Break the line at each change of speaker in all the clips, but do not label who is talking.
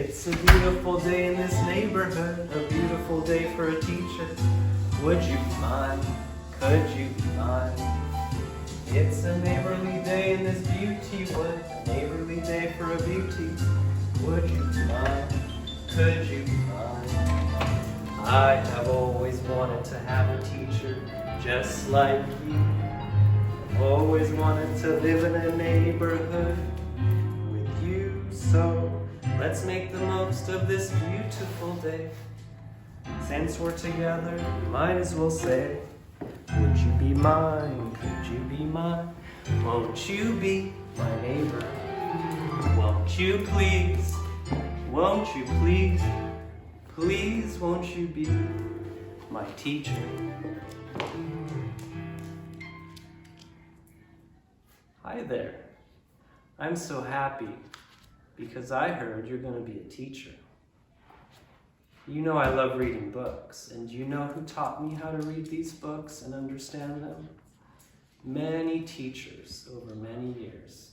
It's a beautiful day in this neighborhood, a beautiful day for a teacher. Would you be mine? Could you be mine? It's a neighborly day in this beauty wood, a neighborly day for a beauty. Would you be mine? Could you be mine? I have always wanted to have a teacher just like you. I've always wanted to live in a neighborhood with you. So let's make the most of this beautiful day. Since we're together, might as well say, would you be mine? Could you be mine? Won't you be my neighbor? Won't you please? Won't you please? Please won't you be my teacher? Hi there. I'm so happy because I heard you're going to be a teacher. You know I love reading books, and you know who taught me how to read these books and understand them? Many teachers over many years.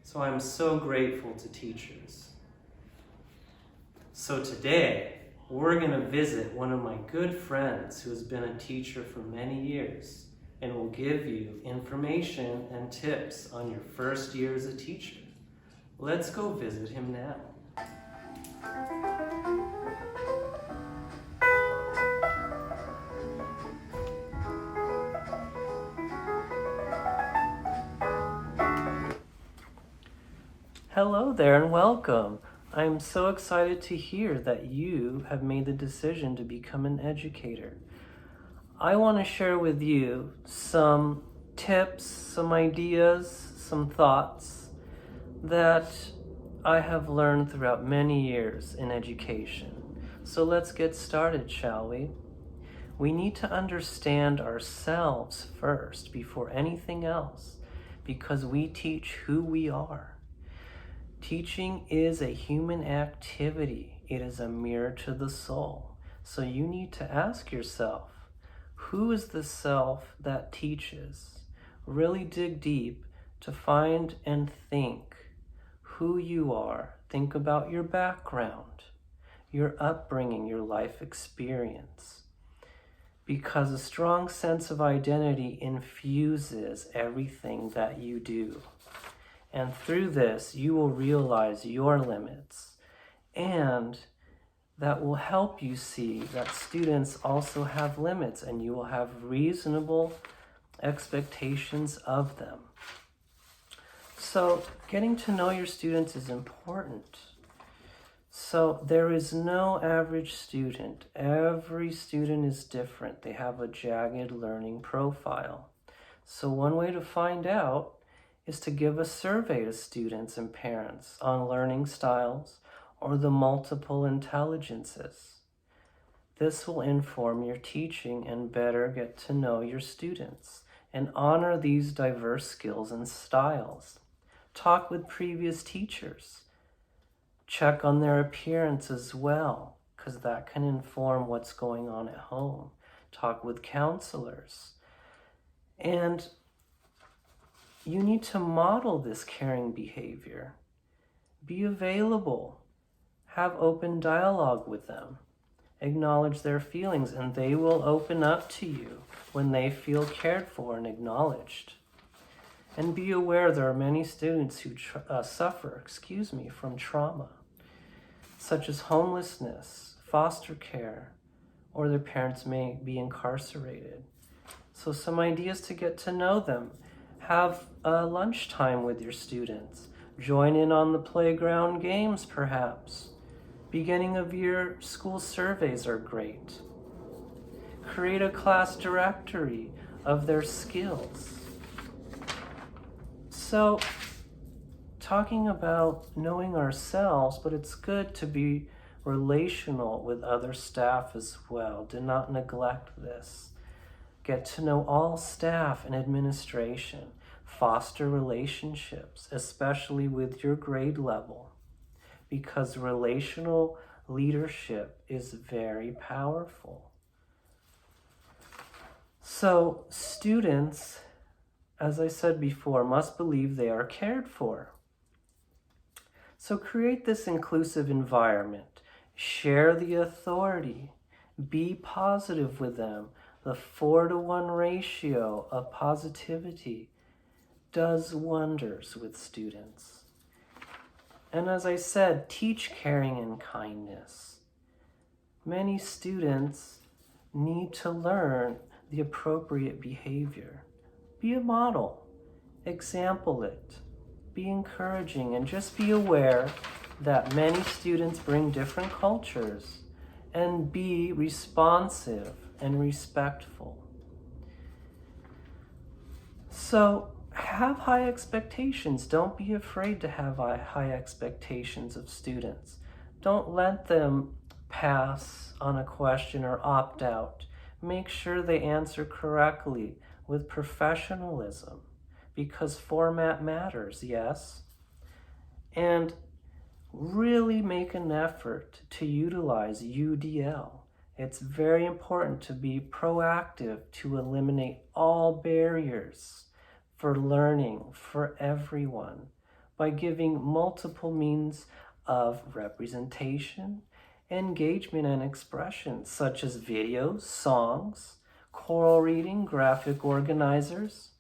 So I'm so grateful to teachers. So today, we're going to visit one of my good friends who has been a teacher for many years and will give you information and tips on your first year as a teacher. Let's go visit him now. Hello there and welcome. I'm so excited to hear that you have made the decision to become an educator. I want to share with you some tips, some ideas, some thoughts that I have learned throughout many years in education. So let's get started, shall we? We need to understand ourselves first before anything else, because we teach who we are. Teaching is a human activity. It is a mirror to the soul. So you need to ask yourself, who is the self that teaches? Really dig deep to find and think who you are. Think about your background, your upbringing, your life experience. Because a strong sense of identity infuses everything that you do. And through this, you will realize your limits, and that will help you see that students also have limits, and you will have reasonable expectations of them. So getting to know your students is important. So there is no average student. Every student is different. They have a jagged learning profile. So one way to find out is to give a survey to students and parents on learning styles or the multiple intelligences. This will inform your teaching and better get to know your students and honor these diverse skills and styles. Talk with previous teachers. Check on their appearance as well, because that can inform what's going on at home. Talk with counselors. And you need to model this caring behavior. Be available. Have open dialogue with them. Acknowledge their feelings, and they will open up to you when they feel cared for and acknowledged. And be aware there are many students who suffer from trauma, such as homelessness, foster care, or their parents may be incarcerated. So some ideas to get to know them. Have lunchtime with your students. Join in on the playground games, perhaps. Beginning of year school surveys are great. Create a class directory of their skills. So, talking about knowing ourselves, but it's good to be relational with other staff as well. Do not neglect this. Get to know all staff and administration. Foster relationships, especially with your grade level, because relational leadership is very powerful. So students, as I said before, must believe they are cared for. So create this inclusive environment. Share the authority. Be positive with them. The 4-to-1 ratio of positivity does wonders with students. And as I said, teach caring and kindness. Many students need to learn the appropriate behavior. Be a model. Example it. Be encouraging, and just be aware that many students bring different cultures, and be responsive and respectful. So have high expectations. Don't be afraid to have high expectations of students. Don't let them pass on a question or opt out. Make sure they answer correctly with professionalism, because format matters, yes? And really make an effort to utilize UDL. It's very important to be proactive to eliminate all barriers for learning for everyone by giving multiple means of representation, engagement, and expression, such as videos, songs, choral reading, graphic organizers.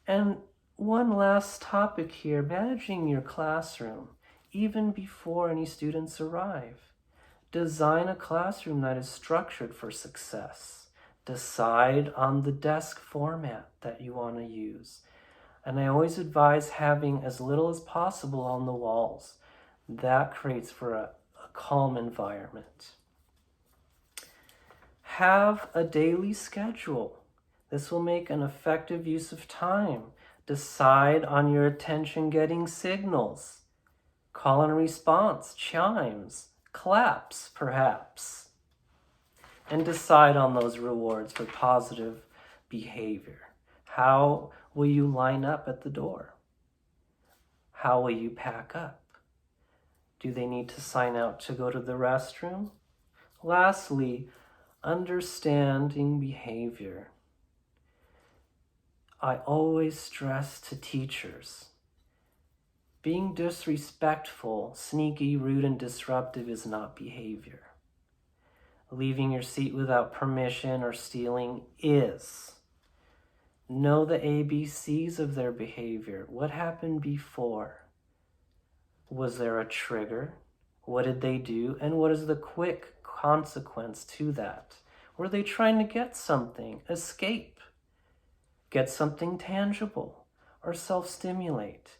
And one last topic here, managing your classroom, even before any students arrive. Design a classroom that is structured for success. Decide on the desk format that you want to use. And I always advise having as little as possible on the walls. That creates for a calm environment. Have a daily schedule. This will make an effective use of time. Decide on your attention-getting signals. Call and response, chimes, claps, perhaps. And decide on those rewards for positive behavior. How will you line up at the door? How will you pack up? Do they need to sign out to go to the restroom? Lastly, understanding behavior. I always stress to teachers, being disrespectful, sneaky, rude, and disruptive is not behavior. Leaving your seat without permission or stealing is. Know the ABCs of their behavior. What happened before? Was there a trigger? What did they do? And what is the quick consequence to that? Were they trying to get something, escape, get something tangible, or self-stimulate?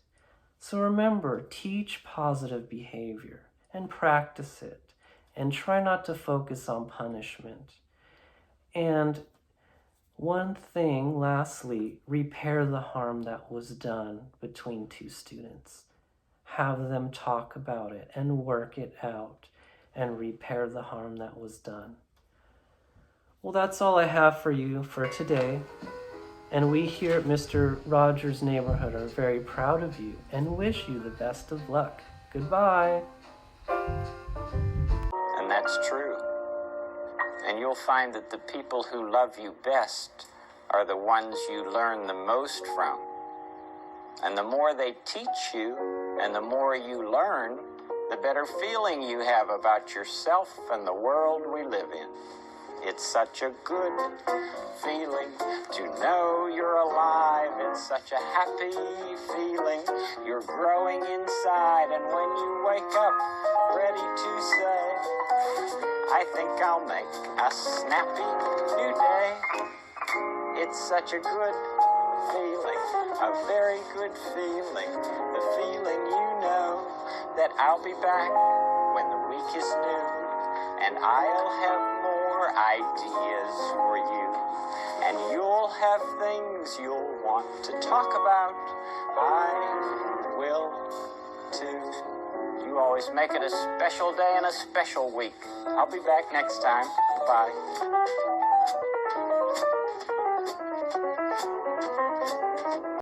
So remember, teach positive behavior and practice it, and try not to focus on punishment. And one thing, lastly, repair the harm that was done between two students. Have them talk about it and work it out and repair the harm that was done. Well, that's all I have for you for today. And we here at Mr. Rogers' Neighborhood are very proud of you and wish you the best of luck. Goodbye.
And that's true. And you'll find that the people who love you best are the ones you learn the most from. And the more they teach you and the more you learn, the better feeling you have about yourself and the world we live in. It's such a good feeling to know you're alive. It's such a happy feeling. You're growing inside, and when you wake up ready to say, I think I'll make a snappy new day. It's such a good feeling, a very good feeling. The feeling you know that I'll be back when the week is new, and I'll have more ideas for you, and you'll have things you'll want to talk about. I will too. You always make it a special day and a special week. I'll be back next time. Bye.